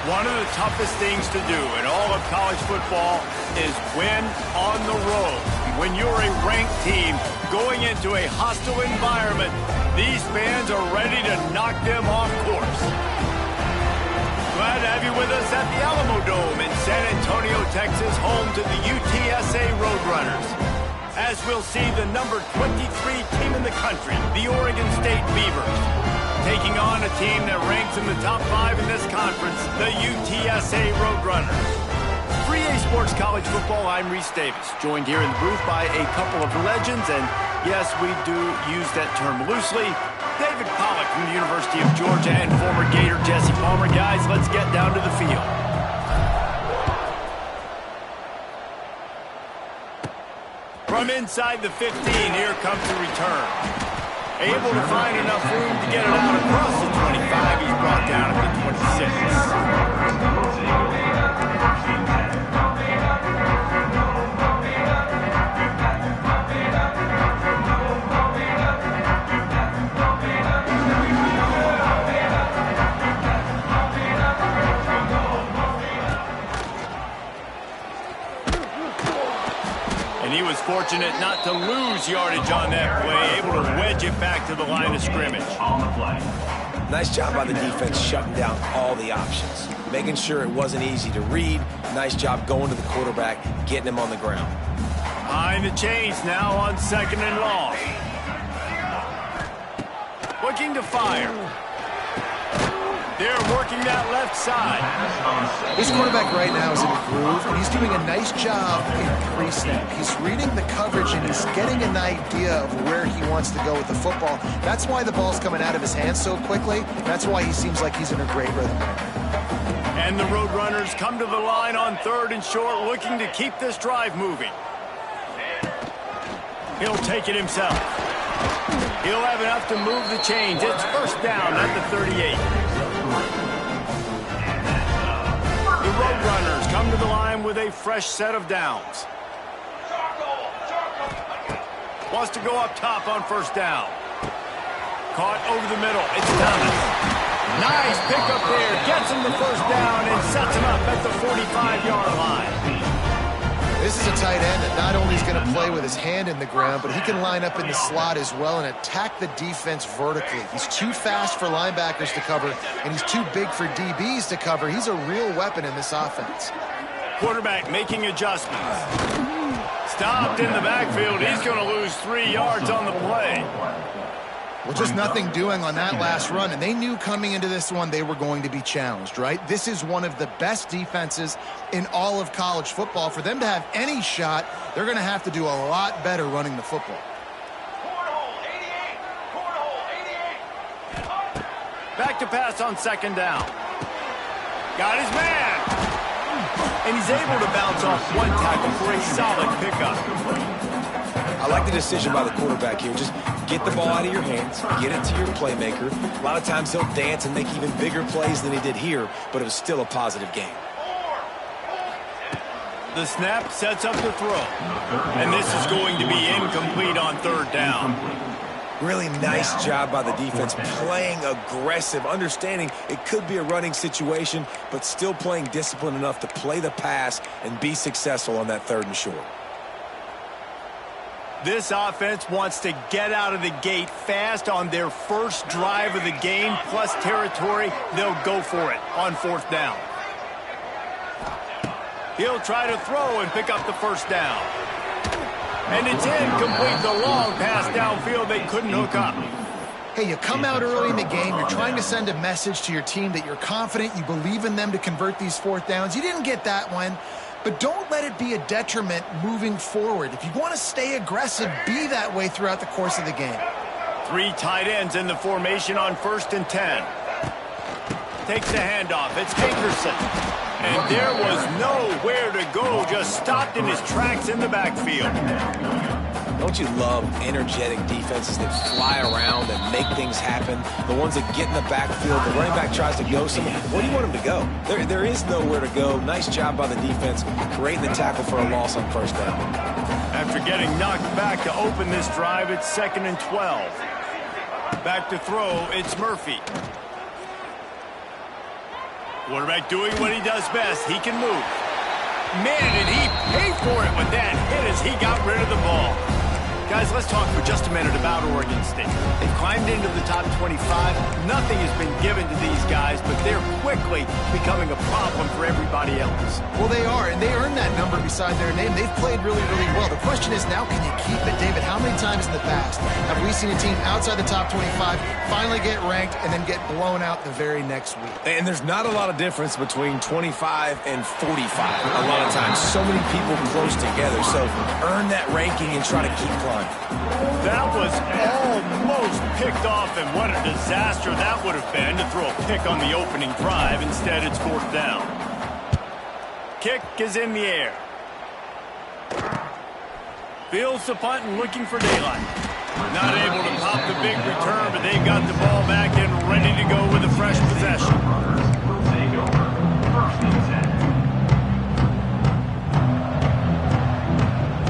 One of the toughest things to do in all of college football is win on the road. When you're a ranked team going into a hostile environment, these fans are ready to knock them off course. Glad to have you with us at the Alamo Dome in San Antonio, Texas, home to the UTSA Roadrunners. As we'll see the number 23 team in the country, the Oregon State Beavers, taking on a team that ranks in the top 5 in this conference, the UTSA Roadrunners. 3A Sports College Football, I'm Reese Davis, joined here in the booth by a couple of legends, and yes, we do use that term loosely. David Pollack from the University of Georgia and former Gator Jesse Palmer. Guys, let's get down to the field. From inside the 15, here comes the return. Able to find enough room to get it out across the 25. He's brought down at the 26. He was fortunate not to lose yardage on that play, able to wedge it back to the line of scrimmage. Nice job by the defense shutting down all the options, making sure it wasn't easy to read. Nice job going to the quarterback, getting him on the ground. Behind the chains now on 2nd and long. Looking to fire. They're working that left side. This quarterback right now is in a groove, and he's doing a nice job in pre-snap. He's reading the coverage, and he's getting an idea of where he wants to go with the football. That's why the ball's coming out of his hands so quickly. That's why he seems like he's in a great rhythm. And the Roadrunners come to the line on 3rd and short, looking to keep this drive moving. He'll take it himself. He'll have enough to move the chains. It's 1st down at the 38. The Roadrunners come to the line with a fresh set of downs. Wants to go up top on 1st down. Caught over the middle. It's Thomas. Nice pickup there. Gets him the 1st down and sets him up at the 45-yard line. This is a tight end that not only is going to play with his hand in the ground, but he can line up in the slot as well and attack the defense vertically. He's too fast for linebackers to cover, and he's too big for DBs to cover. He's a real weapon in this offense. Quarterback making adjustments. Stopped in the backfield. He's going to lose 3 yards on the play. Well, just nothing doing on that last run, and they knew coming into this one they were going to be challenged, right? This is one of the best defenses in all of college football. For them to have any shot, they're going to have to do a lot better running the football. Back to pass on 2nd down. Got his man. And he's able to bounce off one tackle for a solid pickup. I like the decision by the quarterback here. Just get the ball out of your hands, get it to your playmaker. A lot of times he'll dance and make even bigger plays than he did here, but it was still a positive game. The snap sets up the throw. And this is going to be incomplete on 3rd down. Really nice job by the defense, playing aggressive, understanding it could be a running situation, but still playing disciplined enough to play the pass and be successful on that 3rd and short. This offense wants to get out of the gate fast on their first drive of the game, plus territory. They'll go for it on 4th down. He'll try to throw and pick up the 1st down. And it's incomplete. The long pass downfield, they couldn't hook up. Hey, you come out early in the game, you're trying to send a message to your team that you're confident, you believe in them to convert these 4th downs. You didn't get that one. But don't let it be a detriment moving forward. If you want to stay aggressive, be that way throughout the course of the game. 3 tight ends in the formation on 1st and 10. Takes the handoff. It's Hankerson. And there was nowhere to go. Just stopped in his tracks in the backfield. Don't you love energetic defenses that fly around and make things happen? The ones that get in the backfield, the running back tries to go somewhere. Where do you want him to go? There is nowhere to go. Nice job by the defense, creating the tackle for a loss on 1st down. After getting knocked back to open this drive, it's 2nd and 12. Back to throw, it's Murphy. Quarterback doing what he does best. He can move. Man, did he pay for it with that hit as he got rid of the ball. Guys, let's talk for just a minute about Oregon State. They've climbed into the top 25. Nothing has been given to these guys, but they're quickly becoming a problem for everybody else. Well, they are, and they earned that number beside their name. They've played really, really well. The question is now, can you keep it? David, how many times in the past have we seen a team outside the top 25 finally get ranked and then get blown out the very next week? And there's not a lot of difference between 25 and 45 a lot of times. So many people close together. So earn that ranking and try to keep climbing. That was almost picked off, and what a disaster that would have been to throw a pick on the opening drive. Instead, it's 4th down. Kick is in the air. Fields the punt and looking for daylight. Not able to pop the big return, but they got the ball back and ready to go with a fresh possession.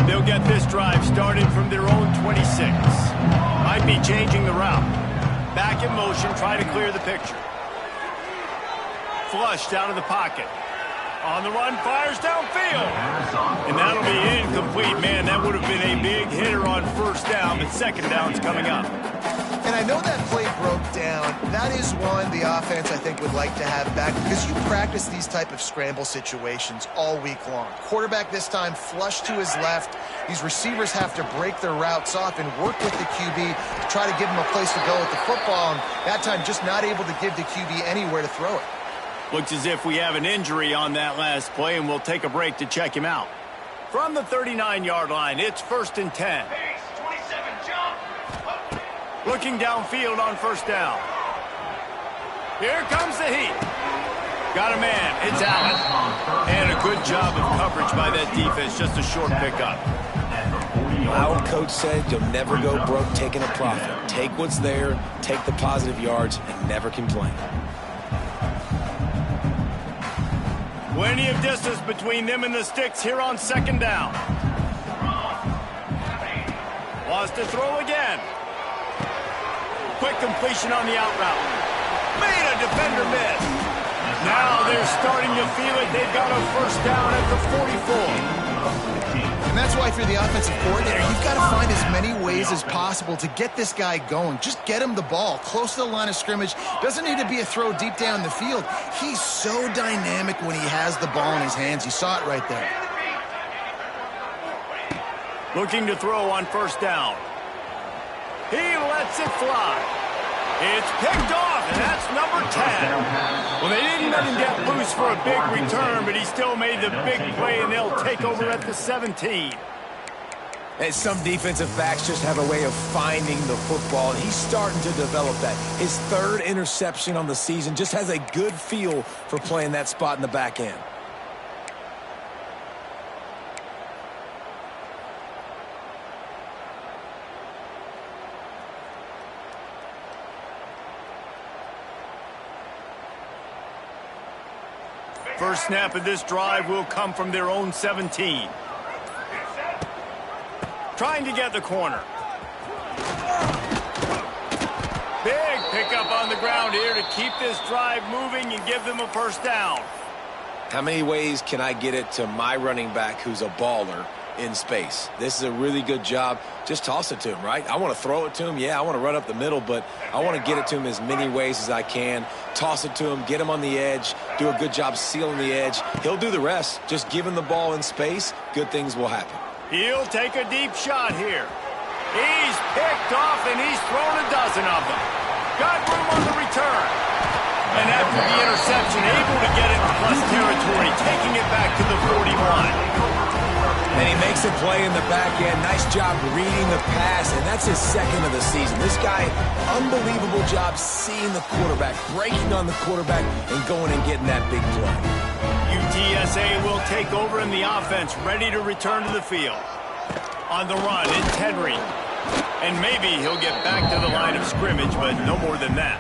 They'll get this drive started from their own 26. Might be changing the route. Back in motion, try to clear the picture. Flushed out of the pocket. On the run, fires downfield. And that'll be incomplete. Man, that would have been a big hitter on 1st down, but 2nd down's coming up. And I know that play broke down. That is one the offense, I think, would like to have back because you practice these type of scramble situations all week long. Quarterback this time flush to his left. These receivers have to break their routes off and work with the QB to try to give him a place to go with the football. And that time just not able to give the QB anywhere to throw it. Looks as if we have an injury on that last play, and we'll take a break to check him out. From the 39-yard line, it's 1st and 10. Looking downfield on 1st down. Here comes the heat. Got a man. It's Allen. And a good job of coverage by that defense. Just a short pickup. My old coach said you'll never go broke taking a profit. Take what's there, take the positive yards, and never complain. Plenty of distance between them and the sticks here on 2nd down. Wants to throw again. Quick completion on the out route. Made a defender miss. Now they're starting to feel it. They've got a 1st down at the 44. And that's why if you're the offensive coordinator, you've got to find as many ways as possible to get this guy going. Just get him the ball close to the line of scrimmage. Doesn't need to be a throw deep down the field. He's so dynamic when he has the ball in his hands. You saw it right there. Looking to throw on 1st down. He lets it fly. It's picked off, and that's number 10. Well, they didn't let him get loose for a big return, but he still made the big play, and they'll take over at the 17. And some defensive backs just have a way of finding the football, and he's starting to develop that. His 3rd interception on the season just has a good feel for playing that spot in the back end. First snap of this drive will come from their own 17. Trying to get the corner. Big pickup on the ground here to keep this drive moving and give them a 1st down. How many ways can I get it to my running back who's a baller in space? This is a really good job. Just toss it to him, right? I want to throw it to him. Yeah, I want to run up the middle, but I want to get it to him as many ways as I can. Toss it to him, get him on the edge, do a good job sealing the edge. He'll do the rest. Just give him the ball in space. Good things will happen. He'll take a deep shot here. He's picked off, and he's thrown a dozen of them. Got room on the return. And after the interception, able to get it in plus territory, taking it back to the 41. And he makes a play in the back end. Nice job reading the pass, and that's his 2nd of the season. This guy, unbelievable job seeing the quarterback, breaking on the quarterback, and going and getting that big play. UTSA will take over in the offense, ready to return to the field. On the run, it's Henry. And maybe he'll get back to the line of scrimmage, but no more than that.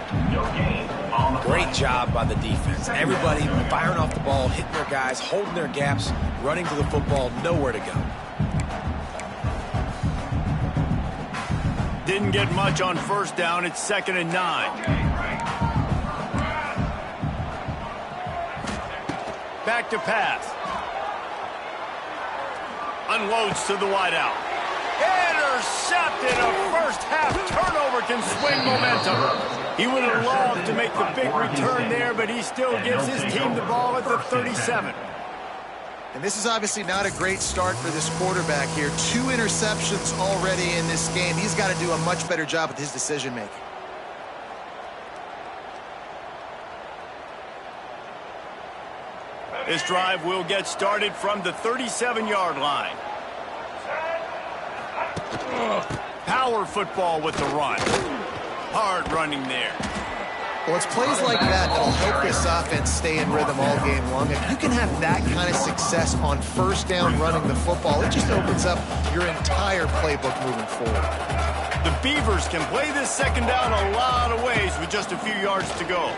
Great job by the defense. Everybody firing off the ball, hitting their guys, holding their gaps, running to the football, nowhere to go. Didn't get much on 1st down. It's 2nd and 9. Back to pass. Unloads to the wideout. Intercepted. A first-half turnover can swing momentum. He would have loved to make the big return there, but he still gives his team the ball at the 37. And this is obviously not a great start for this quarterback here. 2 interceptions already in this game. He's got to do a much better job with his decision-making. This drive will get started from the 37-yard line. Power football with the run. Hard running there. Well, it's plays like that that'll help this offense stay in rhythm all game long. If you can have that kind of success on first down running the football, it just opens up your entire playbook moving forward. The Beavers can play this second down a lot of ways with just a few yards to go.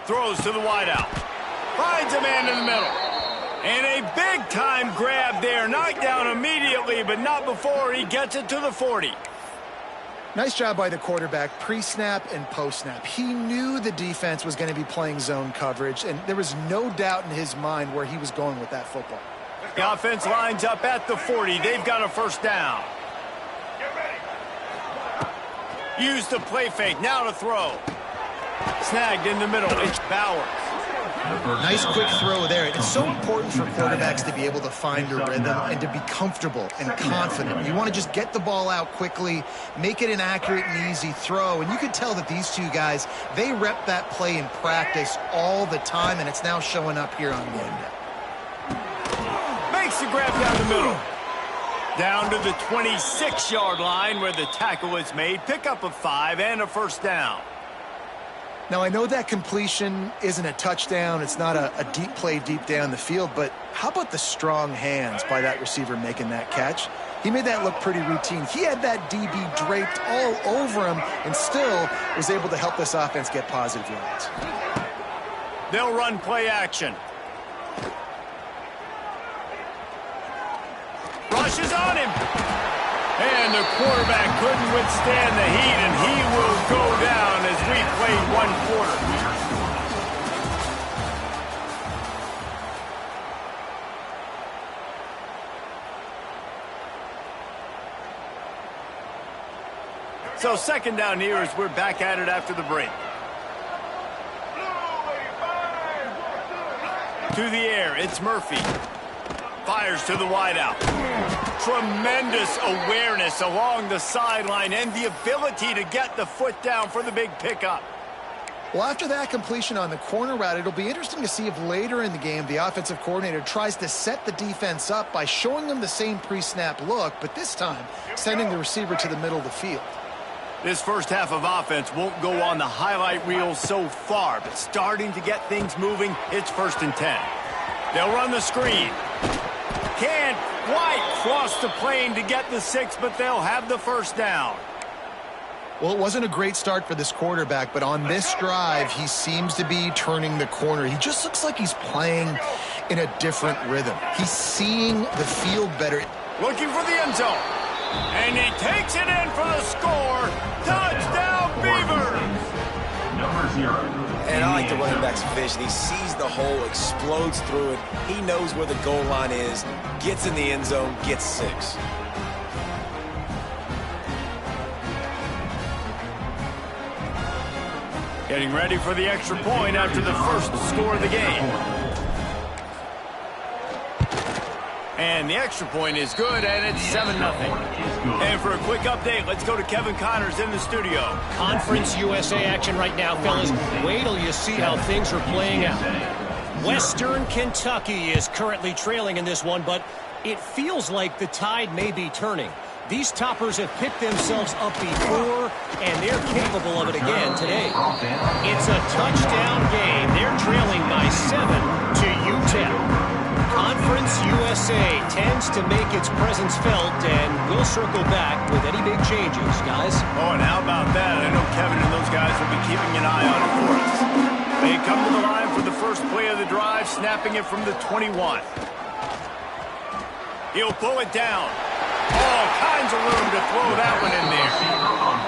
Throws to the wideout. Finds a man in the middle. And a big-time grab there. Knocked down immediately, but not before he gets it to the 40. Nice job by the quarterback, pre-snap and post-snap. He knew the defense was going to be playing zone coverage, and there was no doubt in his mind where he was going with that football. The offense lines up at the 40. They've got a first down. Use the play fake. Now to throw. Snagged in the middle. It's Bowers. Nice quick throw there. It's so important for quarterbacks to be able to find a rhythm and to be comfortable and confident. You want to just get the ball out quickly, make it an accurate and easy throw. And you can tell that these two guys, they rep that play in practice all the time, and it's now showing up here on game day. Makes the grab down the middle. Down to the 26-yard line where the tackle is made. Pick up a 5 and a first down. Now, I know that completion isn't a touchdown. It's not a deep play deep down the field, but how about the strong hands by that receiver making that catch? He made that look pretty routine. He had that DB draped all over him and still was able to help this offense get positive yards. They'll run play action. Rushes on him. And the quarterback couldn't withstand the heat, and he will go down as we played one quarter. So second down here as we're back at it after the break. To the air, it's Murphy. Fires to the wideout. Tremendous awareness along the sideline and the ability to get the foot down for the big pickup. Well, after that completion on the corner route, it'll be interesting to see if later in the game the offensive coordinator tries to set the defense up by showing them the same pre-snap look, but this time sending the receiver to the middle of the field. This first half of offense won't go on the highlight reel so far, but starting to get things moving, it's 1st and 10. They'll run the screen. Can't quite cross the plane to get the 6, but they'll have the first down. Well, it wasn't a great start for this quarterback, but on this drive, he seems to be turning the corner. He just looks like he's playing in a different rhythm. He's seeing the field better. Looking for the end zone. And he takes it in for the score. Touchdown, Beavers! Number 0. And I like the running back's vision. He sees the hole, explodes through it. He knows where the goal line is, gets in the end zone, gets 6. Getting ready for the extra point after the first score of the game. And the extra point is good, and it's 7-0. And for a quick update, let's go to Kevin Connors in the studio. Conference USA action right now, fellas. Wait till you see how things are playing out. Western Kentucky is currently trailing in this one, but it feels like the tide may be turning. These toppers have picked themselves up before, and they're capable of it again today. It's a touchdown game. They're trailing by 7 to UTEP. Conference USA tends to make its presence felt, and we'll circle back with any big changes, guys. Oh, and how about that? I know Kevin and those guys will be keeping an eye on it for us. They come to the line for the first play of the drive, snapping it from the 21. He'll pull it down. All kinds of room to throw that one in there.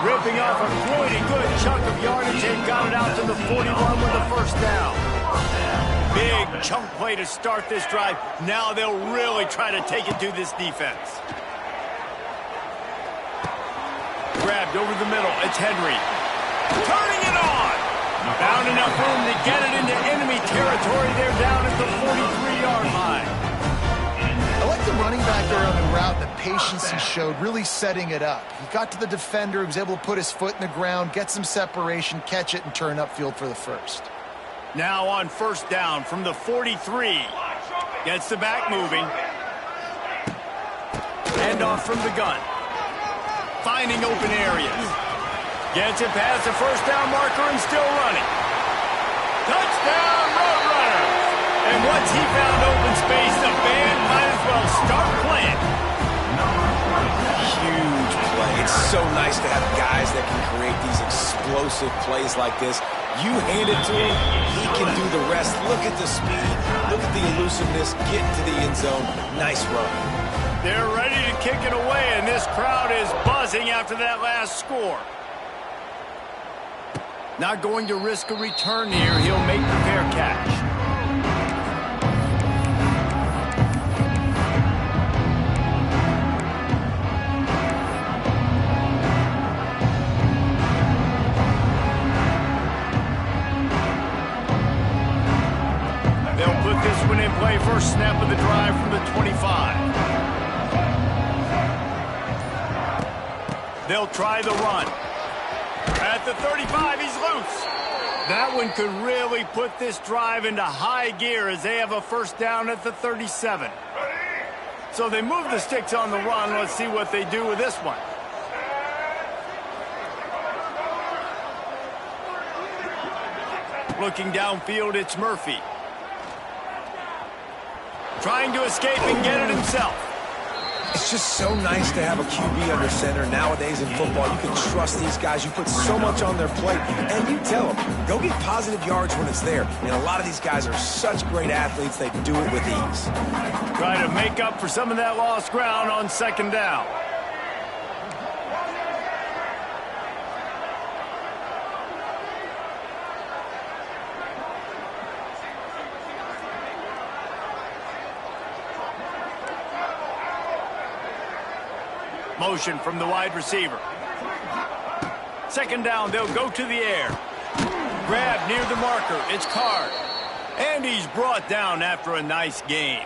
Ripping off a pretty good chunk of yardage and got it out to the 41 with the first down. Big chunk play to start this drive. Now they'll really try to take it to this defense. Grabbed over the middle. It's Henry. Turning it on. Found enough room to get it into enemy territory. They're down at the 43-yard line. I like the running back there on the route and the patience he showed, really setting it up. He got to the defender, he was able to put his foot in the ground, get some separation, catch it, and turn upfield for the first. Now on first down from the 43. Gets the back moving. Hand off from the gun. Finding open areas. Gets it past the first down marker and still running. Touchdown, Roadrunners! And once he found open space, the band might as well start playing. Huge play. It's so nice to have guys that can create these explosive plays like this. You hand it to him, he can do the rest. Look at the speed. Look at the elusiveness. Get to the end zone. Nice run. They're ready to kick it away, and this crowd is buzzing after that last score. Not going to risk a return here. He'll make the fair catch. They'll put this one in play. First snap of the drive from the 25. They'll try the run. At the 35, he's loose. That one could really put this drive into high gear as they have a first down at the 37. So they move the sticks on the run. Let's see what they do with this one. Looking downfield, it's Murphy. Trying to escape and get it himself. It's just so nice to have a QB under center. Nowadays in football, you can trust these guys. You put so much on their plate, and you tell them, go get positive yards when it's there. And a lot of these guys are such great athletes, they do it with ease. Try to make up for some of that lost ground on second down. Motion from the wide receiver. Second down, they'll go to the air. Grab near the marker. It's Card. And he's brought down after a nice gain.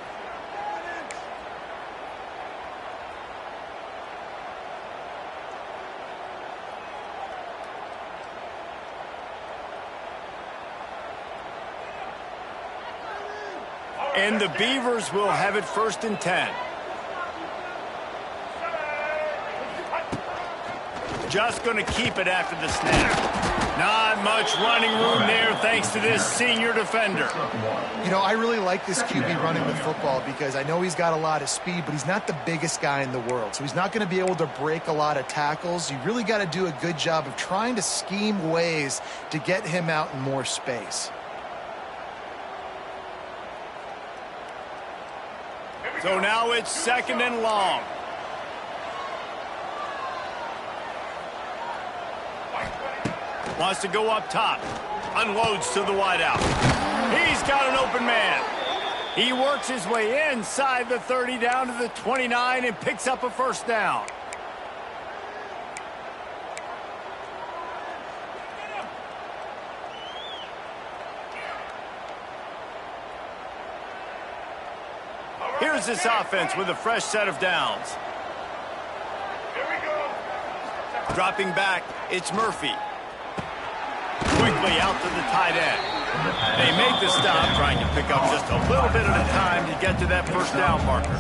And the Beavers will have it 1st and 10. Just going to keep it after the snap. Not much running room there thanks to this senior defender. You know, I really like this QB running the football because I know he's got a lot of speed, but he's not the biggest guy in the world. So he's not going to be able to break a lot of tackles. You really got to do a good job of trying to scheme ways to get him out in more space. So now it's 2nd and long. Wants to go up top. Unloads to the wideout. He's got an open man. He works his way inside the 30 down to the 29 and picks up a first down. Here's this offense with a fresh set of downs. Dropping back, it's Murphy. Quickly out to the tight end. They make the stop, trying to pick up just a little bit at a time to get to that first down marker.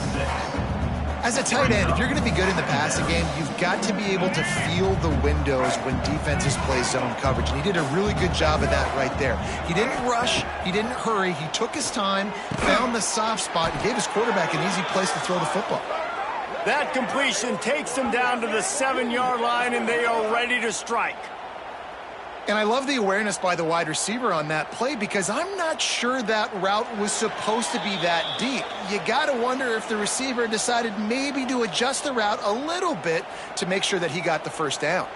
As a tight end, if you're going to be good in the passing game, you've got to be able to feel the windows when defenses play zone coverage. And he did a really good job of that right there. He didn't rush. He didn't hurry. He took his time, found the soft spot, and gave his quarterback an easy place to throw the football. That completion takes them down to the 7-yard line, and they are ready to strike. And I love the awareness by the wide receiver on that play because I'm not sure that route was supposed to be that deep. You got to wonder if the receiver decided maybe to adjust the route a little bit to make sure that he got the first down.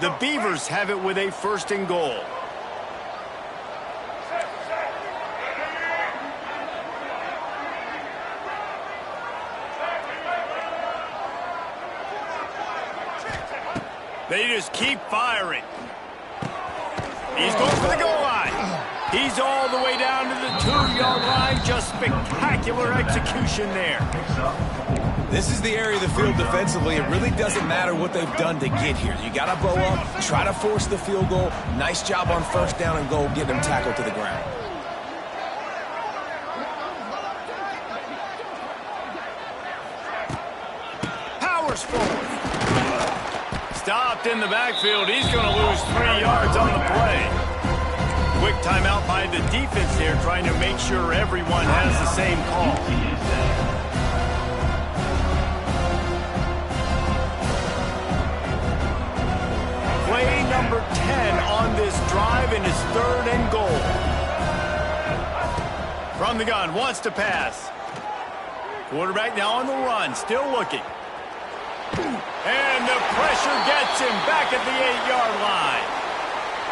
The Beavers have it with a 1st and goal. They just keep firing. He's going for the goal line. He's all the way down to the 2-yard line. Just spectacular execution there. This is the area of the field defensively. It really doesn't matter what they've done to get here. You got to bow up, try to force the field goal. Nice job on 1st down and goal, getting them tackled to the ground. Powers forward. Stopped in the backfield. He's going to lose 3 yards on the play. Quick timeout by the defense there, trying to make sure everyone has the same call. Play number 10 on this drive, and it's 3rd and goal. From the gun, wants to pass. Quarterback now on the run, still looking. And the pressure gets him back at the 8-yard line.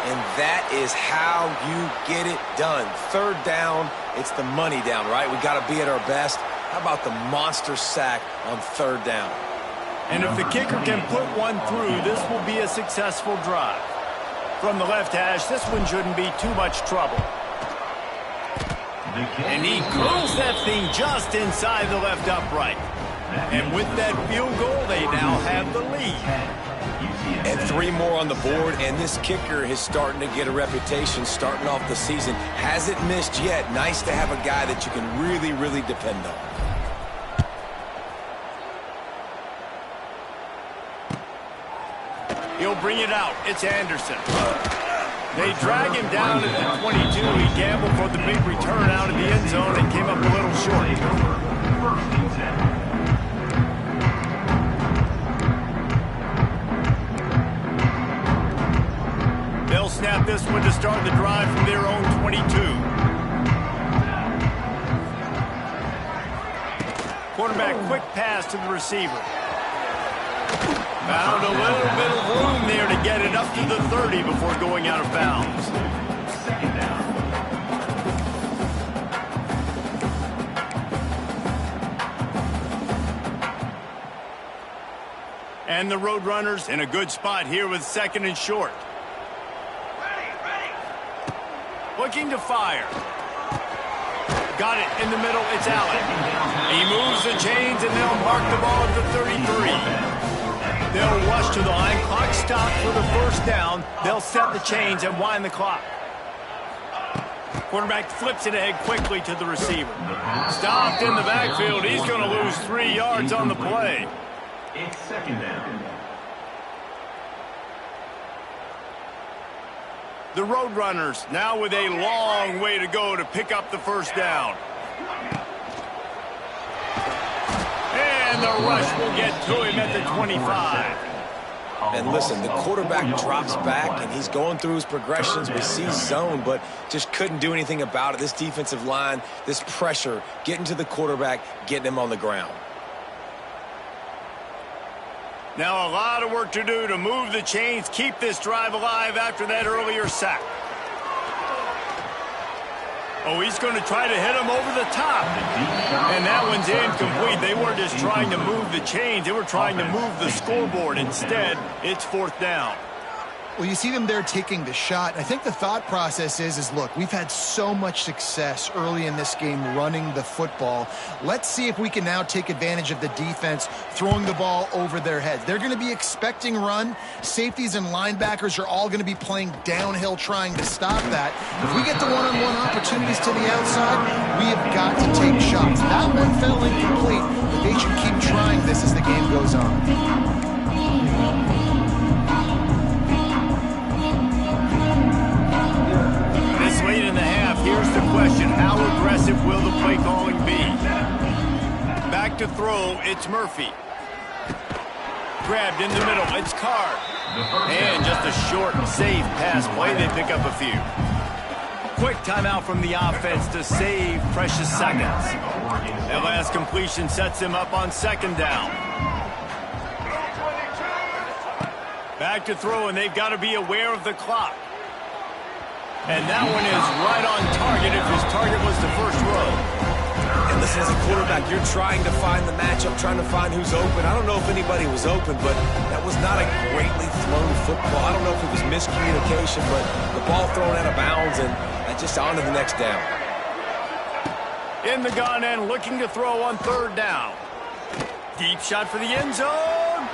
And that is how you get it done. 3rd down, it's the money down, right? We got to be at our best. How about the monster sack on 3rd down? And if the kicker can put one through, this will be a successful drive. From the left hash, this one shouldn't be too much trouble. And he curls that thing just inside the left upright. And with that field goal, they now have the lead. And 3 more on the board, and this kicker is starting to get a reputation starting off the season. Hasn't missed yet. Nice to have a guy that you can really, really depend on. He'll bring it out. It's Anderson. They drag him down to the 22. He gambled for the big return out of the end zone and came up a little short. They'll snap this one to start the drive from their own 22. Quarterback, quick pass to the receiver. Found a little bit of room there to get it up to the 30 before going out of bounds. 2nd down. And the Roadrunners in a good spot here with 2nd and short. Looking to fire. Got it in the middle. It's Allen. He moves the chains, and they'll mark the ball at the 33. They'll rush to the line. Clock stopped for the 1st down. They'll set the chains and wind the clock. Quarterback flips it ahead quickly to the receiver. Stopped in the backfield. He's going to lose 3 yards on the play. It's 2nd down. The Roadrunners now with a long way to go to pick up the 1st down. And the rush will get to him at the 25. And listen, the quarterback drops back, and he's going through his progressions. We see zone, but just couldn't do anything about it. This defensive line, this pressure, getting to the quarterback, getting him on the ground. Now a lot of work to do to move the chains, keep this drive alive after that earlier sack. Oh, he's going to try to hit him over the top. And that one's incomplete. They weren't just trying to move the chains. They were trying to move the scoreboard. Instead, it's 4th down. Well, you see them there taking the shot. I think the thought process is look, we've had so much success early in this game running the football. Let's see if we can now take advantage of the defense throwing the ball over their heads. They're going to be expecting run. Safeties and linebackers are all going to be playing downhill trying to stop that. If we get the one-on-one opportunities to the outside, we have got to take shots. That one fell incomplete, but they should keep trying this as the game goes on. Late in the half, here's the question. How aggressive will the play calling be? Back to throw, it's Murphy. Grabbed in the middle, it's Card. And just a short, safe pass play. They pick up a few. Quick timeout from the offense to save precious seconds. That last completion sets him up on 2nd down. Back Back to throw, and they've got to be aware of the clock. And that one is right on target if his target was the first row. And listen, as a quarterback, you're trying to find the matchup, trying to find who's open. I don't know if anybody was open, but that was not a greatly thrown football. I don't know if it was miscommunication, but the ball thrown out of bounds and just on to the next down. In the gun and looking to throw on third down. Deep shot for the end zone.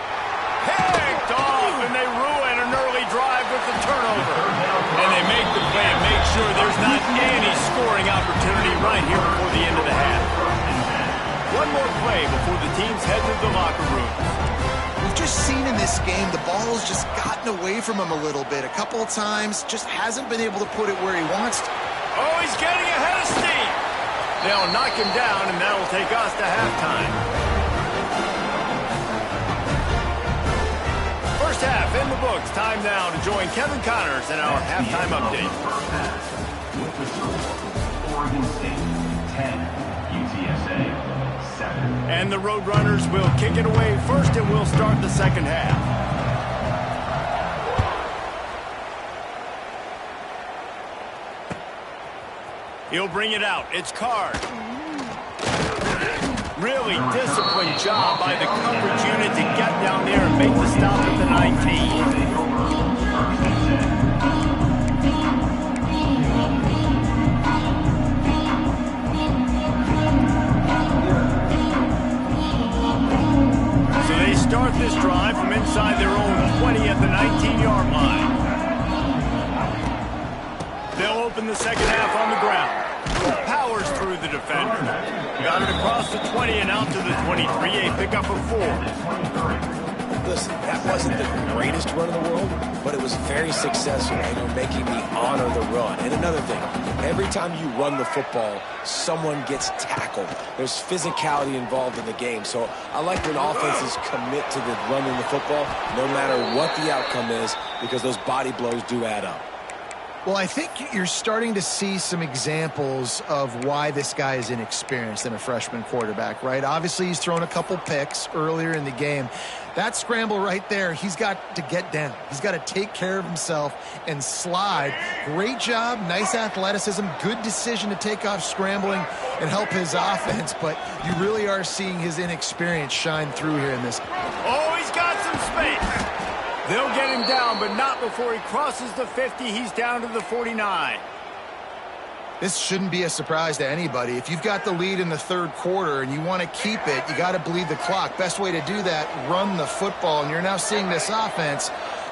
Picked off, and they ruin an early drive with the turnover. And they make the play and make sure there's not any scoring opportunity right here before the end of the half. One more play before the teams head to the locker room. We've just seen in this game the ball's just gotten away from him a little bit. A couple of times, just hasn't been able to put it where he wants to. Oh, he's getting ahead of steam. They'll knock him down, and that'll take us to halftime. First half in the books. Time now to join Kevin Connors in our halftime update. With the score, Oregon State 10, UTSA 7. And the Roadrunners will kick it away first, and we'll start the second half. He'll bring it out. It's Card. Really disciplined job by the coverage unit to get down there and make the stop at the 19. So they start this drive from inside their own 20 at the 19-yard line. They'll open the second half on the ground. Powers through the defender. Got it across the 20 and out to the 23. A pickup of 4. Listen, that wasn't the greatest run in the world, but it was very successful, and you're making me honor the run. And another thing, every time you run the football, someone gets tackled. There's physicality involved in the game. So I like when offenses commit to the running the football, no matter what the outcome is, because those body blows do add up. Well, I think you're starting to see some examples of why this guy is inexperienced in a freshman quarterback, right? Obviously, he's thrown a couple picks earlier in the game. That scramble right there, he's got to get down. He's got to take care of himself and slide. Great job, nice athleticism, good decision to take off scrambling and help his offense, but you really are seeing his inexperience shine through here in this. Oh, he's got some space. They'll get him down, but not before he crosses the 50. He's down to the 49. This shouldn't be a surprise to anybody. If you've got the lead in the third quarter and you want to keep it, you got to bleed the clock. Best way to do that, run the football. And you're now seeing this offense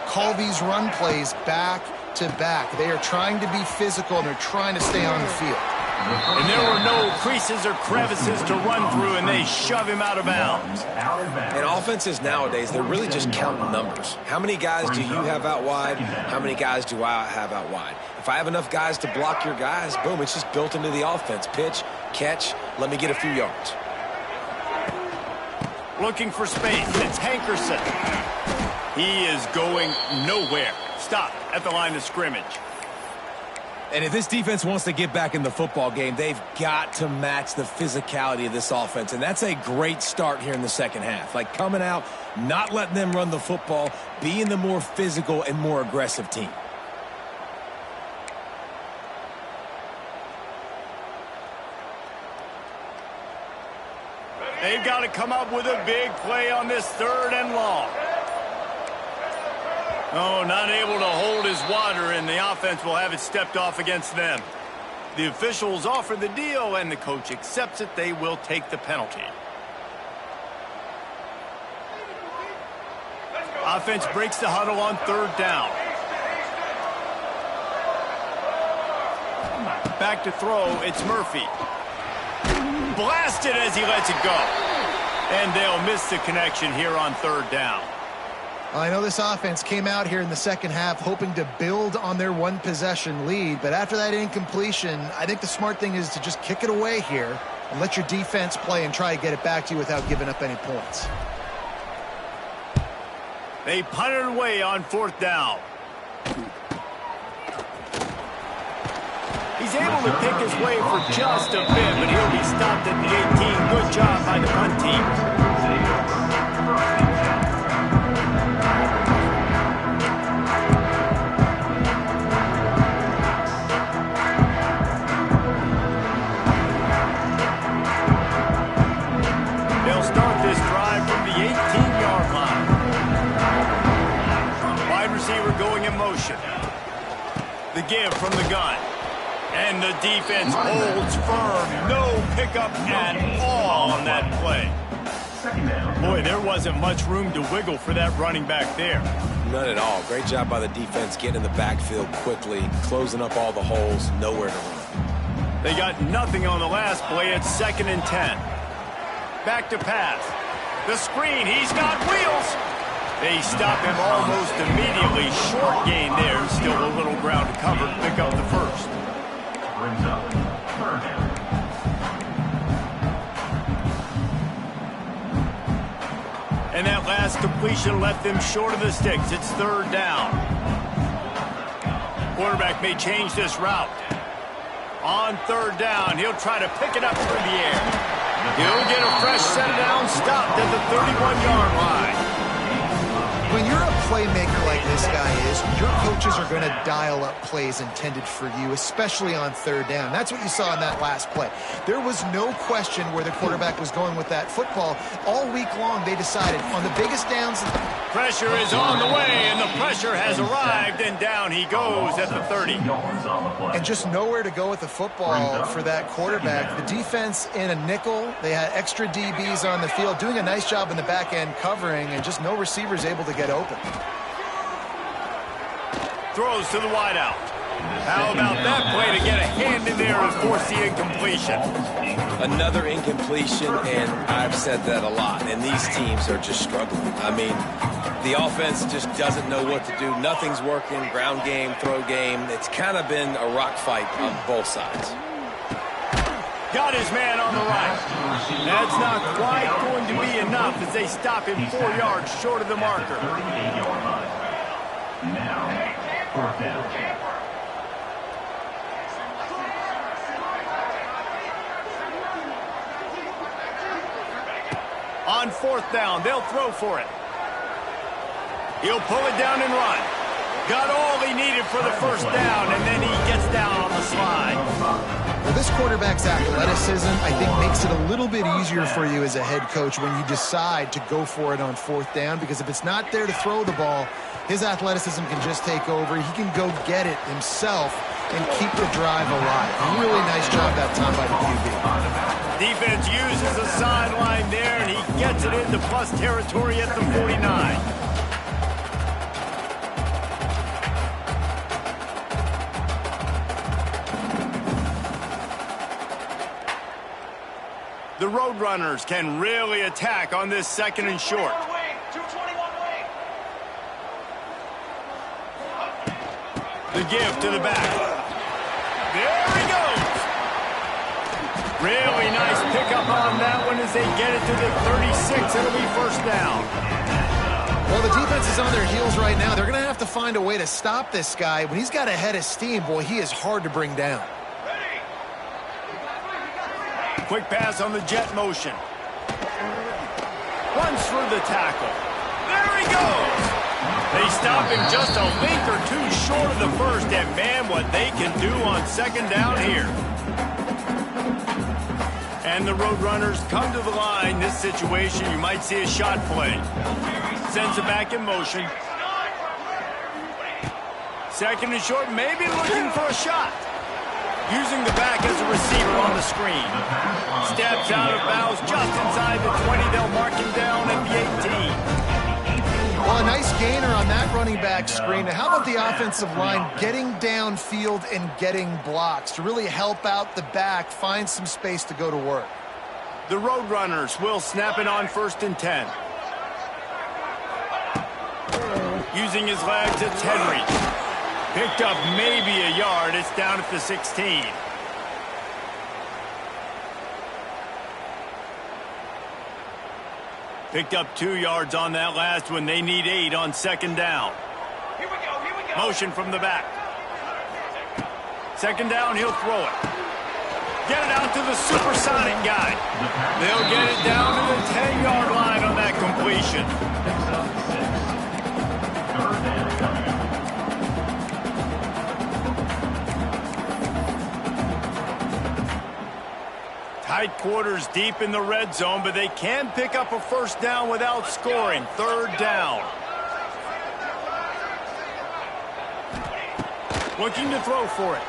call these run plays back to back. They are trying to be physical, and they're trying to stay on the field. And there were no creases or crevices to run through, and they shove him out of bounds. And offenses nowadays, they're really just counting numbers. How many guys do you have out wide? How many guys do I have out wide? If I have enough guys to block your guys, boom, it's just built into the offense. Pitch, catch, let me get a few yards. Looking for space. It's Hankerson. He is going nowhere. Stop at the line of scrimmage. And if this defense wants to get back in the football game, they've got to match the physicality of this offense. And that's a great start here in the second half. Like coming out, not letting them run the football, being the more physical and more aggressive team. They've got to come up with a big play on this third and long. Oh, not able to hold his water, and the offense will have it stepped off against them. The officials offer the deal, and the coach accepts it. They will take the penalty. Offense breaks the huddle on third down. Back to throw, it's Murphy. Blasted as he lets it go. And they'll miss the connection here on third down. I know this offense came out here in the second half hoping to build on their one-possession lead, but after that incompletion, I think the smart thing is to just kick it away here and let your defense play and try to get it back to you without giving up any points. They punt it away on fourth down. He's able to pick his way for just a bit, but he'll be stopped at the 18. Good job by the punt team. The give from the gun. And the defense holds firm. No pickup at all on that play. Boy, there wasn't much room to wiggle for that running back there. None at all. Great job by the defense getting in the backfield quickly, closing up all the holes, nowhere to run. They got nothing on the last play. It's 2nd and 10. Back to pass. The screen, he's got wheels. They stop him almost immediately. Short gain there. Still a little ground to cover to pick up the first. Brings up 3rd down. And that last completion left them short of the sticks. It's 3rd down. Quarterback may change this route. On 3rd down, he'll try to pick it up through the air. He'll get a fresh set down, stopped at the 31-yard line. When you're a playmaker like this guy is, your coaches are going to dial up plays intended for you, especially on 3rd down. That's what you saw in that last play. There was no question where the quarterback was going with that football. All week long, they decided on the biggest downs. Pressure is on the way, and the pressure has arrived, and down he goes at the 30. And just nowhere to go with the football for that quarterback. The defense in a nickel, they had extra DBs on the field, doing a nice job in the back end covering, and just no receivers able to get open. Throws to the wideout. How about that play to get a hand in there and force the incompletion? Another incompletion, and I've said that a lot, and these teams are just struggling. I mean, the offense just doesn't know what to do. Nothing's working, ground game, throw game. It's kind of been a rock fight on both sides. Got his man on the right. That's not quite going to be enough as they stop him 4 yards short of the marker. 38-yard line. Now, 4th down. On 4th down, they'll throw for it. He'll pull it down and run. Got all he needed for the first down, and then he gets down on the slide. Well, this quarterback's athleticism, I think, makes it a little bit easier for you as a head coach when you decide to go for it on 4th down, because if it's not there to throw the ball, his athleticism can just take over. He can go get it himself and keep the drive alive. Really nice job that time by the QB. Defense uses a sideline there, and he gets it into plus territory at the 49. The Roadrunners can really attack on this 2nd and short. The give to the back. There he goes. Really nice pickup on that one as they get it to the 36. It'll be 1st down. Well, the defense is on their heels right now. They're going to have to find a way to stop this guy. When he's got a head of steam, boy, he is hard to bring down. Quick pass on the jet motion. Runs through the tackle. There he goes. They stop him just a length or two short of the first, and man, what they can do on 2nd down here. And the Roadrunners come to the line. This situation, you might see a shot play. Sends it back in motion. 2nd and short, maybe looking for a shot. Using the back as a receiver on the screen. Steps out of bounds just inside the 20. They'll mark him down at the 18. Well, a nice gainer on that running back screen. Now, how about the offensive line getting downfield and getting blocks to really help out the back, find some space to go to work? The Roadrunners will snap it on 1st and 10. Using his legs, it's Henry. Picked up maybe a yard. It's down at the 16. Picked up 2 yards on that last one. They need 8 on 2nd down. Here we go. Motion from the back. 2nd down, he'll throw it. Get it out to the supersonic guy. They'll get it down to the 10-yard line on that completion. Tight quarters deep in the red zone, but they can pick up a 1st down without scoring. 3rd down. Looking to throw for it.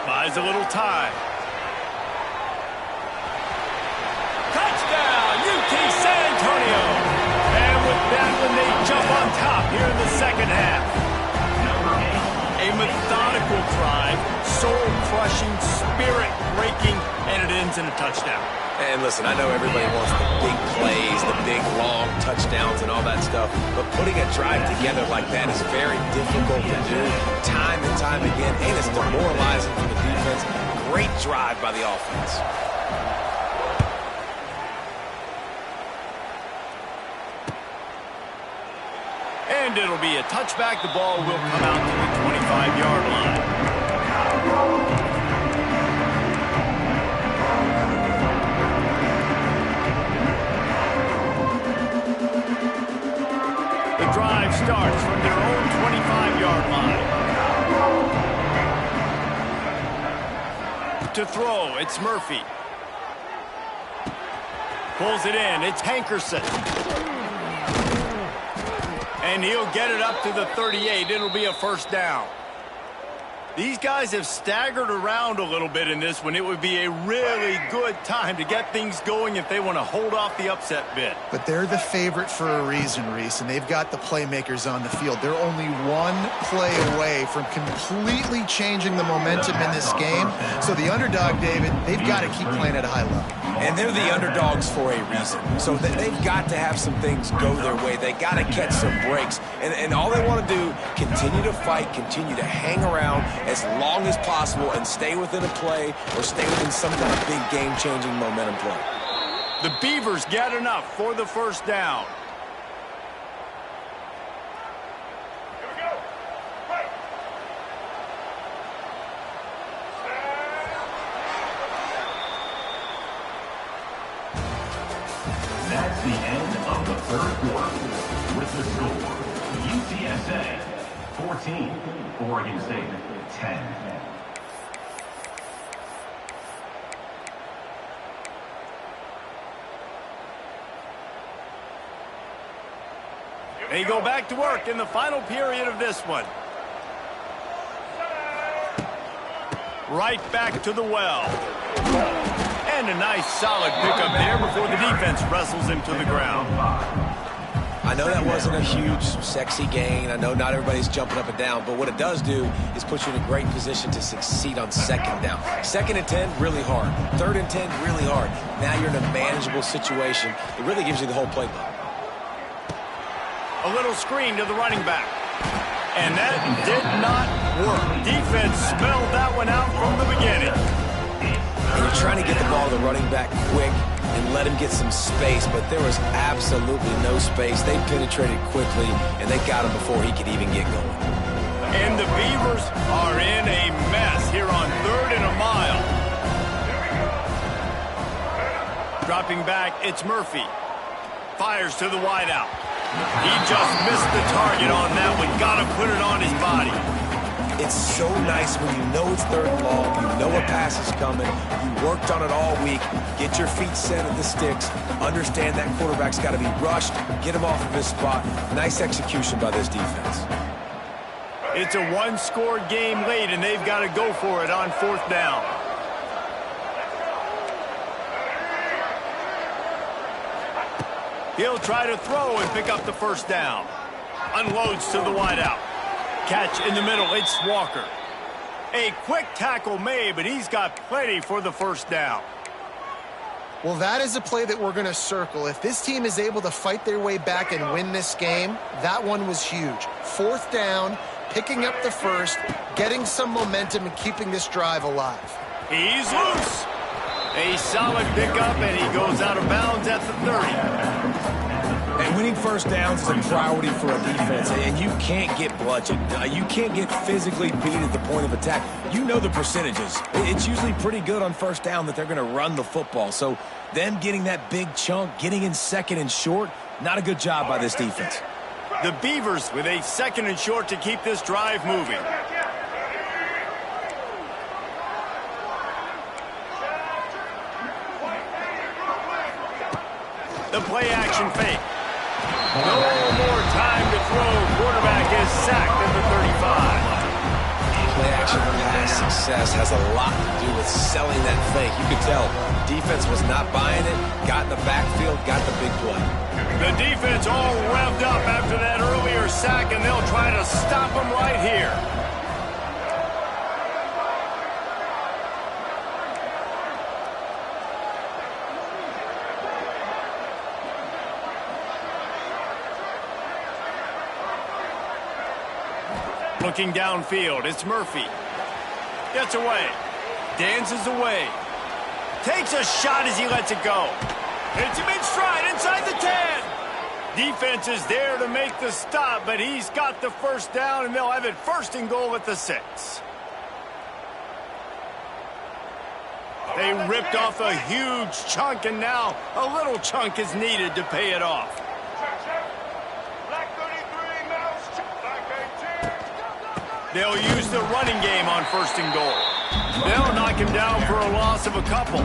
Buys a little time. Touchdown, UT San Antonio. And with that one, they jump on top here in the second half. A methodical drive, soul-crushing, spirit-breaking, and it ends in a touchdown. And listen, I know everybody wants the big plays, the big, long touchdowns and all that stuff, but putting a drive together like that is very difficult to do time and time again, and it's demoralizing for the defense. Great drive by the offense. And it'll be a touchback. The ball will come out to the 25-yard line. The drive starts from their own 25-yard line. To throw, it's Murphy. Pulls it in, it's Hankerson. And he'll get it up to the 38. It'll be a first down. These guys have staggered around a little bit in this one. It would be a really good time to get things going if they want to hold off the upset bid. But they're the favorite for a reason, Reese, and they've got the playmakers on the field. They're only one play away from completely changing the momentum in this game. So the underdog, David, they've got to keep playing at a high level. And they're the underdogs for a reason. So they've got to have some things go their way. They got to catch some breaks. And all they want to do, continue to fight, continue to hang around as long as possible and stay within a play or stay within some kind of big game-changing momentum play. The Beavers get enough for the first down. That's the end of the third quarter. With the score, UTSA 14, Oregon State 10. They go back to work in the final period of this one. Right back to the well. And a nice solid pickup there before the defense wrestles him to the ground. I know that wasn't a huge, sexy gain. I know not everybody's jumping up and down, but what it does do is put you in a great position to succeed on second down. 2nd and 10, really hard. 3rd and 10, really hard. Now you're in a manageable situation. It really gives you the whole playbook. A little screen to the running back. And that did not work. Defense smelled that one out from the beginning. And you're trying to get the ball to the running back quick and let him get some space, but there was absolutely no space. They penetrated quickly, and they got him before he could even get going. And the Beavers are in a mess here on 3rd and a mile. Dropping back, it's Murphy. Fires to the wideout. He just missed the target on that one. Got to put it on his body. It's so nice when you know it's 3rd and long, you know a pass is coming, you worked on it all week, get your feet set at the sticks, understand that quarterback's got to be rushed, get him off of his spot. Nice execution by this defense. It's a one-score game late, and they've got to go for it on 4th down. He'll try to throw and pick up the first down. Unloads to the wideout. Catch in the middle, it's Walker. A quick tackle made, but he's got plenty for the first down. Well, that is a play that we're going to circle. If this team is able to fight their way back and win this game, that one was huge. 4th down, picking up the first, getting some momentum and keeping this drive alive. He's loose. A solid pickup, and he goes out of bounds at the 30. And winning first downs is a priority for a defense, and you can't get bludgeoned. You can't get physically beat at the point of attack. You know the percentages. It's usually pretty good on first down that they're going to run the football. So them getting that big chunk, getting in 2nd and short, not a good job by this defense. The Beavers with a 2nd and short to keep this drive moving. The play action fake. No more time to throw. Quarterback is sacked at the 35. Play action play-action pass success has a lot to do with selling that fake. You could tell defense was not buying it, got in the backfield, got the big play. The defense all revved up after that earlier sack, and they'll try to stop him right here. Looking downfield, it's Murphy. Gets away. Dances away. Takes a shot as he lets it go. Hits him in stride inside the 10. Defense is there to make the stop, but he's got the first down, and they'll have it 1st and goal at the 6. They ripped off a huge chunk, and now a little chunk is needed to pay it off. They'll use the running game on 1st and goal. They'll knock him down for a loss of a couple.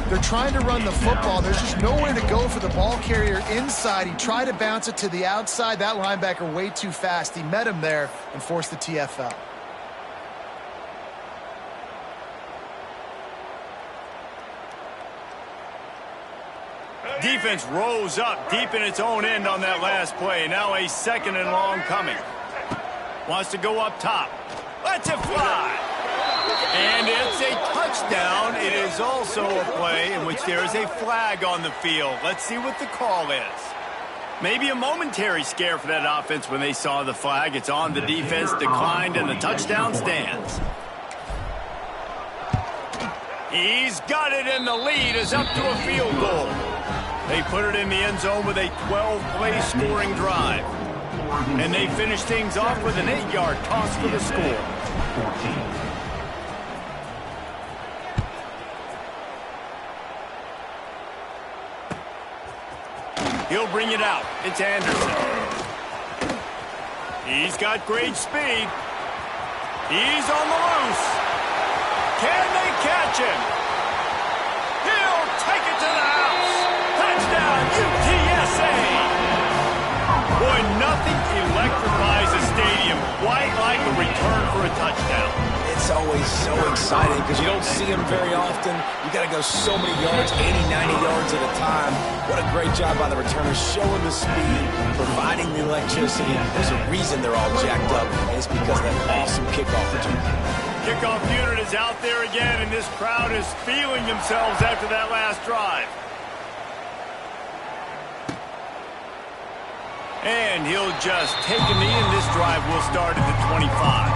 They're trying to run the football. There's just nowhere to go for the ball carrier inside. He tried to bounce it to the outside. That linebacker way too fast. He met him there and forced the TFL. Defense rose up deep in its own end on that last play. Now a 2nd and long coming. Wants to go up top. Lets it fly. And it's a touchdown. It is also a play in which there is a flag on the field. Let's see what the call is. Maybe a momentary scare for that offense when they saw the flag. It's on. The defense declined, and the touchdown stands. He's got it, and the lead is up to a field goal. They put it in the end zone with a 12-play scoring drive. And they finish things off with an 8-yard toss for the score. 14. He'll bring it out. It's Anderson. He's got great speed. He's on the loose. Can they catch him? He'll take it to the house. Touchdown, UTSA. Boy, nothing electrifies a stadium quite like a return for a touchdown. It's always so exciting because you don't see them very often. You got to go so many yards, 80, 90 yards at a time. What a great job by the returners, showing the speed, providing the electricity. There's a reason they're all jacked up, and it's because of that awesome kickoff return. Kickoff unit is out there again, and this crowd is feeling themselves after that last drive. And he'll just take a knee, and this drive will start at the 25.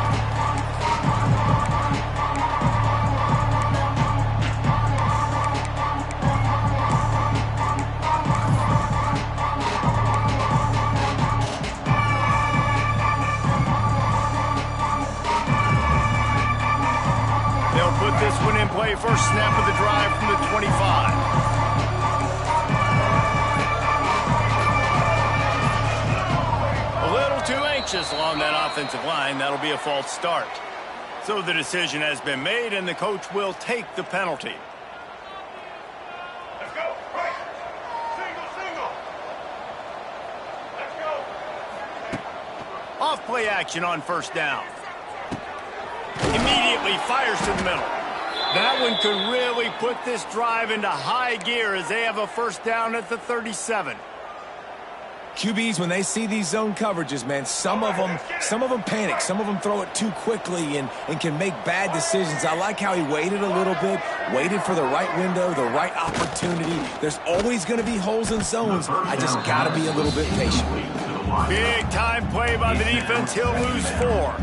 They'll put this one in play. First snap of the drive from the 25. Too anxious along that offensive line. That'll be a false start. So the decision has been made, and the coach will take the penalty. Let's go. Right. Single. Let's go. Off play action on 1st down. Immediately fires to the middle. That one could really put this drive into high gear as they have a 1st down at the 37. QBs, when they see these zone coverages, man, some of them panic. Some of them throw it too quickly and can make bad decisions. I like how he waited a little bit, waited for the right window, the right opportunity. There's always going to be holes in zones. I just got to be a little bit patient. Big time play by the defense. He'll lose 4.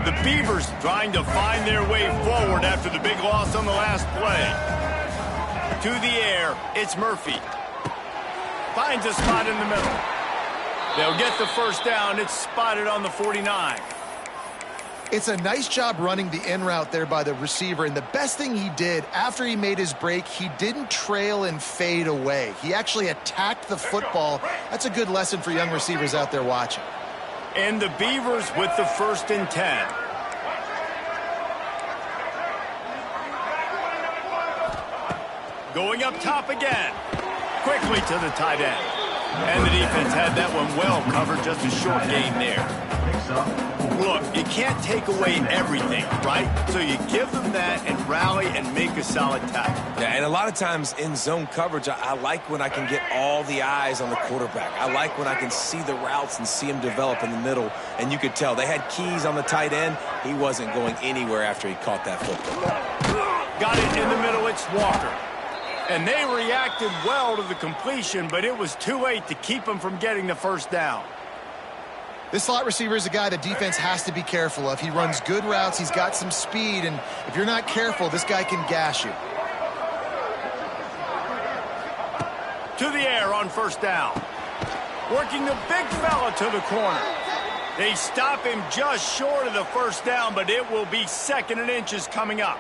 The Beavers trying to find their way forward after the big loss on the last play. To the air, it's Murphy. Finds a spot in the middle. They'll get the 1st down. It's spotted on the 49. It's a nice job running the in route there by the receiver, and the best thing he did after he made his break, he didn't trail and fade away. He actually attacked the football. That's a good lesson for young receivers out there watching. And the Beavers with the 1st and 10. Going up top again. Quickly to the tight end. And the defense had that one well covered, just a short gain there. Look, you can't take away everything, right? So you give them that and rally and make a solid tackle. Yeah, and a lot of times in zone coverage, I like when I can get all the eyes on the quarterback. I like when I can see the routes and see them develop in the middle. And you could tell they had keys on the tight end. He wasn't going anywhere after he caught that football. Got it in the middle. It's Walker. And they reacted well to the completion, but it was too late to keep them from getting the first down. This slot receiver is a guy the defense has to be careful of. He runs good routes. He's got some speed, and if you're not careful, this guy can gash you. To the air on first down. Working the big fella to the corner. They stop him just short of the first down, but it will be 2nd and inches coming up.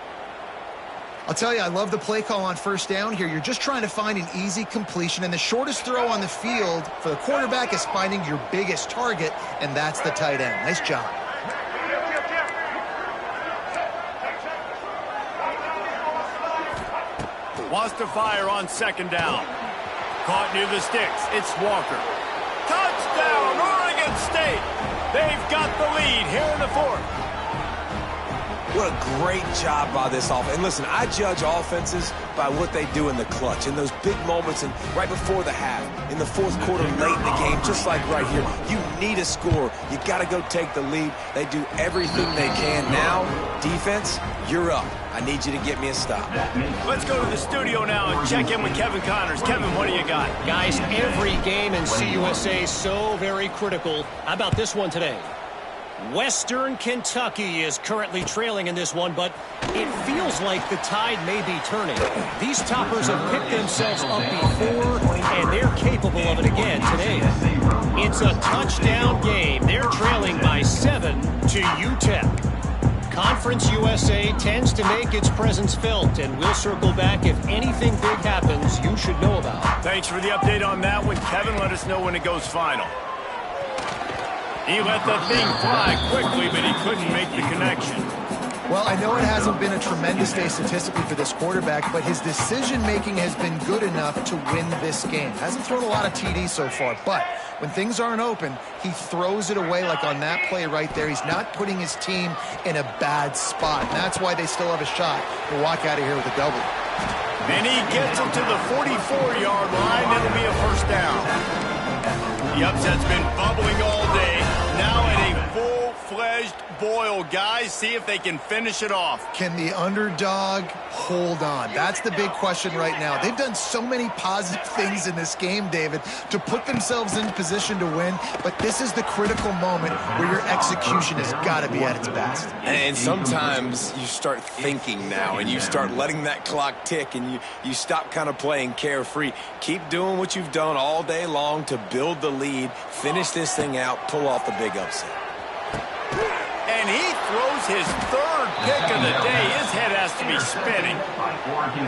I'll tell you, I love the play call on first down here. You're just trying to find an easy completion, and the shortest throw on the field for the quarterback is finding your biggest target, and that's the tight end. Nice job. Wants to fire on 2nd down. Caught near the sticks. It's Walker. Touchdown, Oregon State. They've got the lead here in the 4th. What a great job by this offense. And listen, I judge offenses by what they do in the clutch, in those big moments and right before the half, in the 4th quarter, late in the game, just like right here. You need a score. You got to go take the lead. They do everything they can. Now, defense, you're up. I need you to get me a stop. Let's go to the studio now and check in with Kevin Connors. Kevin, what do you got? Guys, every game in CUSA is so very critical. How about this one today? Western Kentucky is currently trailing in this one, but it feels like the tide may be turning. These toppers have picked themselves up before, and they're capable of it again today. It's a touchdown game. They're trailing by 7 to UTEP. Conference USA tends to make its presence felt, and we'll circle back if anything big happens you should know about. Thanks for the update on that one, Kevin. Let us know when it goes final. He let the thing fly quickly, but he couldn't make the connection. Well, I know it hasn't been a tremendous day statistically for this quarterback, but his decision-making has been good enough to win this game. Hasn't thrown a lot of TDs so far, but when things aren't open, he throws it away like on that play right there. He's not putting his team in a bad spot, and that's why they still have a shot to walk out of here with a W. And he gets him to the 44-yard line. It'll be a first down. The upset's been bubbling all day. Now at a full-fledged boil. Guys, see if they can finish it off. Can the underdog hold on? That's the big question right now. They've done so many positive things in this game, David, to put themselves in position to win, but this is the critical moment where your execution has got to be at its best. And sometimes you start thinking now, and you start letting that clock tick, and you stop kind of playing carefree. Keep doing what you've done all day long to build the lead, finish this thing out, pull off the big upset. And he throws his 3rd pick of the day. His head has to be spinning.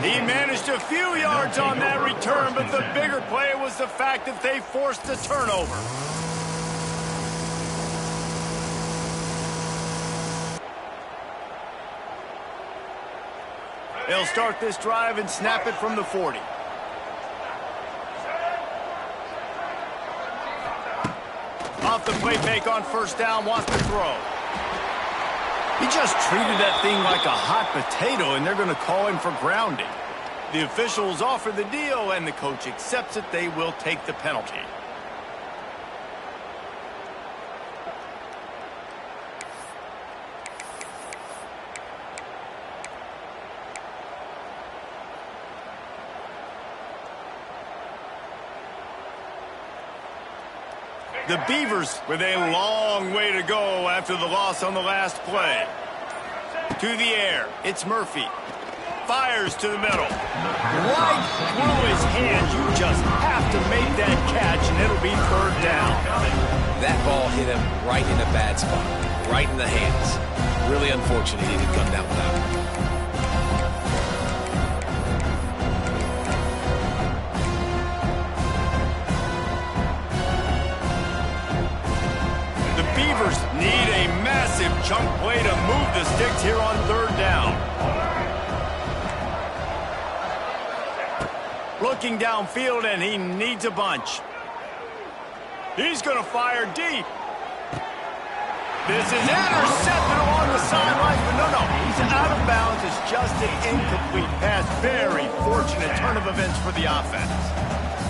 He managed a few yards on that return, but the bigger play was the fact that they forced the turnover. They'll start this drive and snap it from the 40. Off the play fake on first down, wants to throw. He just treated that thing like a hot potato, and they're going to call him for grounding. The officials offer the deal, and the coach accepts it. They will take the penalty. The Beavers with a long way to go after the loss on the last play. To the air, it's Murphy. Fires to the middle. Right through his hands. You just have to make that catch, and it'll be 3rd down. That ball hit him right in a bad spot, right in the hands. Really unfortunate he didn't come down with that one. Beavers need a massive chunk play to move the sticks here on 3rd down. looking downfield, and he needs a bunch. He's going to fire deep. This is intercepted along the sidelines, but no, he's out of bounds. It's just an incomplete pass. Very fortunate turn of events for the offense.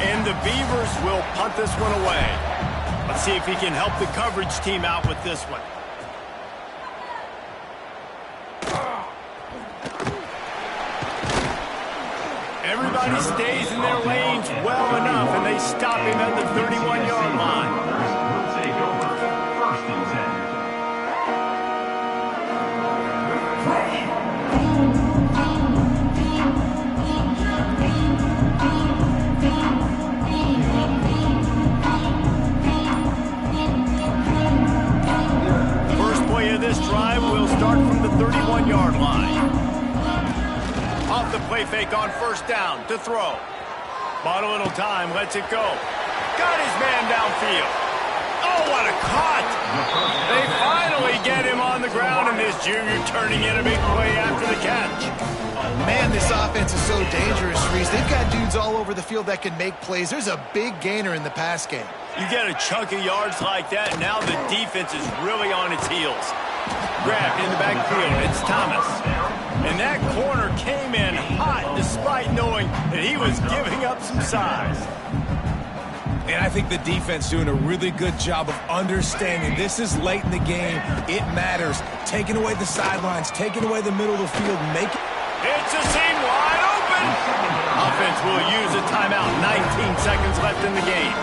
And the Beavers will punt this one away. Let's see if he can help the coverage team out with this one. Everybody stays in their lanes well enough, and they stop him at the 31-yard line. We'll take over 1st and 10. First play of this drive will start from the 31-yard line. Off the play fake on 1st down to throw. Bought a little time, lets it go. Got his man downfield. Oh, what a cut! They finally get him on the ground, and this junior turning in a big play after the catch. Man, this offense is so dangerous, Reese. They've got dudes all over the field that can make plays. There's a big gainer in the pass game. You get a chunk of yards like that, now the defense is really on its heels. Grabbed in the backfield, it's Thomas. And that corner came in hot despite knowing that he was giving up some size. And I think the defense doing a really good job of understanding this is late in the game. It matters. Taking away the sidelines, taking away the middle of the field, make it. It's a seam wide open. Offense will use a timeout. 19 seconds left in the game.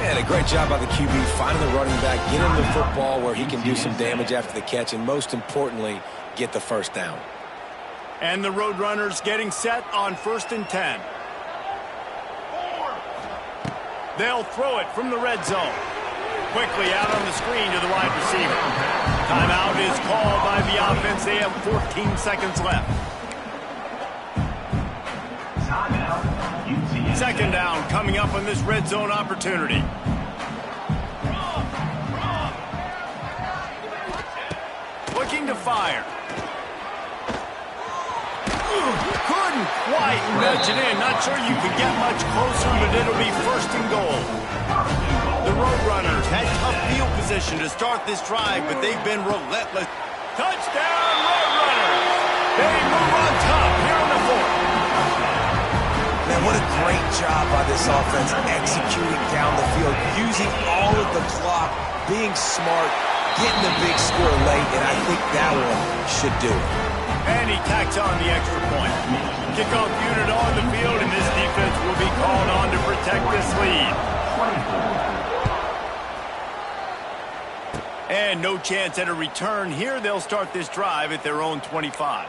And a great job by the QB finding the running back, get him the football where he can do some damage after the catch, and most importantly, get the 1st down. And the Roadrunners getting set on 1st and 10. They'll throw it from the red zone. Quickly out on the screen to the wide receiver. Timeout is called by the offense. They have 14 seconds left. Timeout. UTSA. 2nd down coming up on this red zone opportunity. Looking to fire. Couldn't quite nudge it in. Not sure you could get much closer, but it'll be 1st and goal. The Roadrunners had tough field position to start this drive, but they've been relentless. Touchdown, Roadrunners! They move on top here in the 4th. Man, what a great job by this offense executing down the field, using all of the clock, being smart, getting the big score late, and I think that one should do it. And he tacks on the extra point. Kickoff unit on the field, and this defense will be called on to protect this lead. And no chance at a return here. They'll start this drive at their own 25.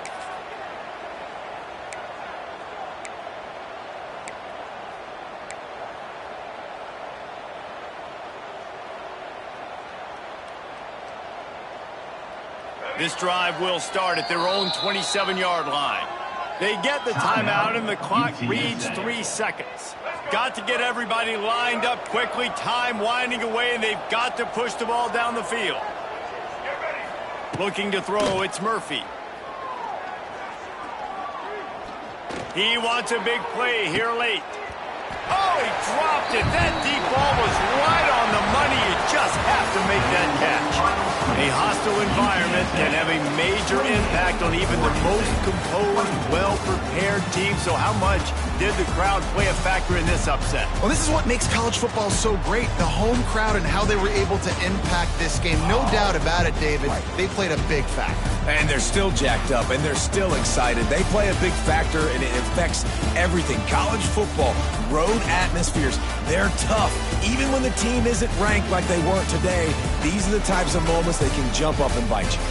This drive will start at their own 27-yard line. They get the timeout, and the clock reads 3 seconds. Got to get everybody lined up quickly. Time winding away, and they've got to push the ball down the field. Looking to throw, it's Murphy. He wants a big play here late. Oh, he dropped it. That deep ball was right on the money. You just have to make that catch. A hostile environment can have a major impact on even the most composed, well-prepared team. So how much did the crowd play a factor in this upset? Well, this is what makes college football so great, the home crowd and how they were able to impact this game. No doubt about it, David. They played a big factor. And they're still jacked up, and they're still excited. They play a big factor, and it affects everything. College football, road atmospheres, they're tough. Even when the team isn't ranked like they weren't today, these are the types of moments they can jump up and bite you.